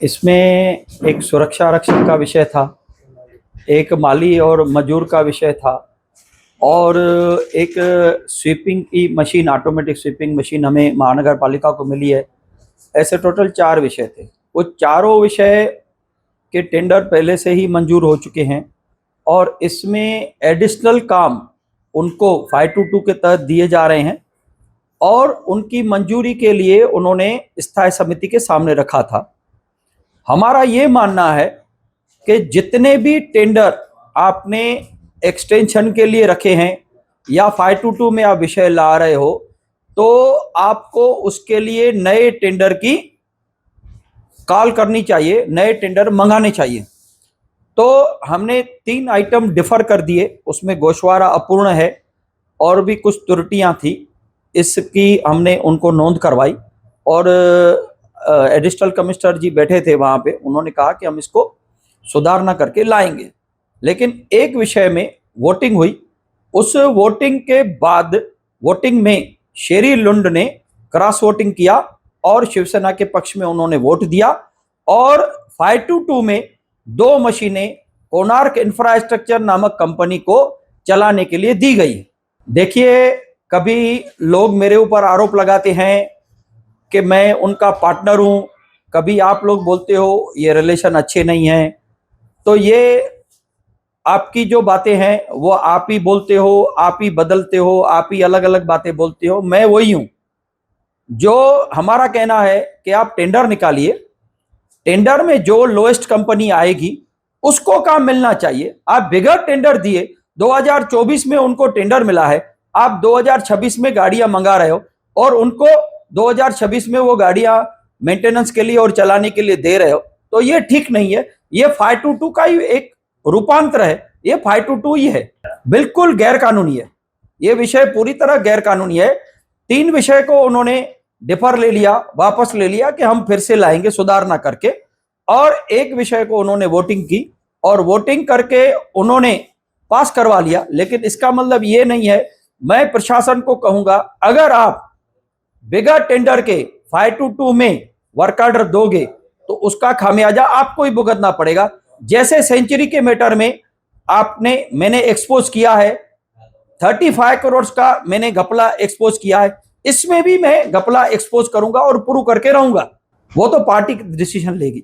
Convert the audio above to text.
इसमें एक सुरक्षा आरक्षक का विषय था, एक माली और मजूर का विषय था और एक स्वीपिंग की मशीन, ऑटोमेटिक स्वीपिंग मशीन हमें महानगर पालिका को मिली है। ऐसे टोटल 4 विषय थे। वो चारों विषय के टेंडर पहले से ही मंजूर हो चुके हैं और इसमें एडिशनल काम उनको 522 के तहत दिए जा रहे हैं और उनकी मंजूरी के लिए उन्होंने स्थायी समिति के सामने रखा था। हमारा ये मानना है कि जितने भी टेंडर आपने एक्सटेंशन के लिए रखे हैं या 522 में आप विषय ला रहे हो, तो आपको उसके लिए नए टेंडर की कॉल करनी चाहिए, नए टेंडर मंगाने चाहिए। तो हमने 3 आइटम डिफर कर दिए, उसमें गोशवारा अपूर्ण है और भी कुछ त्रुटियां थी, इसकी हमने उनको नोंद करवाई और एडिशनल कमिश्नर जी बैठे थे वहां पे, उन्होंने कहा कि हम इसको सुधारना करके लाएंगे। लेकिन एक विषय में वोटिंग हुई, उस वोटिंग के बाद वोटिंग में शेरी लुंड ने क्रॉस वोटिंग किया और शिवसेना के पक्ष में उन्होंने वोट दिया और 522 में 2 मशीनें कोणार्क इंफ्रास्ट्रक्चर नामक कंपनी को चलाने के लिए दी गई। देखिए, कभी लोग मेरे ऊपर आरोप लगाते हैं कि मैं उनका पार्टनर हूं, कभी आप लोग बोलते हो ये रिलेशन अच्छे नहीं हैं। तो ये आपकी जो बातें हैं वो आप ही बोलते हो, आप ही बदलते हो, आप ही अलग अलग बातें बोलते हो। मैं वही हूं। जो हमारा कहना है कि आप टेंडर निकालिए, टेंडर में जो लोएस्ट कंपनी आएगी उसको काम मिलना चाहिए। आप बिगड़ टेंडर दिए, 2024 में उनको टेंडर मिला है, आप 2026 में गाड़ियां मंगा रहे हो और उनको 2026 में वो गाड़ियां मेंटेनेंस के लिए और चलाने के लिए दे रहे हो, तो ये ठीक नहीं है। ये 522 का ही एक रूपांतर है, ये 522 ही है, बिल्कुल गैर कानूनी है। ये विषय पूरी तरह गैर कानूनी है। 3 विषय को उन्होंने डिफर ले लिया, वापस ले लिया कि हम फिर से लाएंगे सुधारना करके, और एक विषय को उन्होंने वोटिंग की और वोटिंग करके उन्होंने पास करवा लिया। लेकिन इसका मतलब ये नहीं है, मैं प्रशासन को कहूंगा, अगर आप बिगड़ टेंडर के 522 में वर्क ऑर्डर दोगे तो उसका खामियाजा आपको ही भुगतना पड़ेगा। जैसे सेंचुरी के मैटर में मैंने एक्सपोज किया है, 35 करोड़ का मैंने घपला एक्सपोज किया है, इसमें भी मैं घपला एक्सपोज करूंगा और प्रूव करके रहूंगा। वो तो पार्टी डिसीजन लेगी।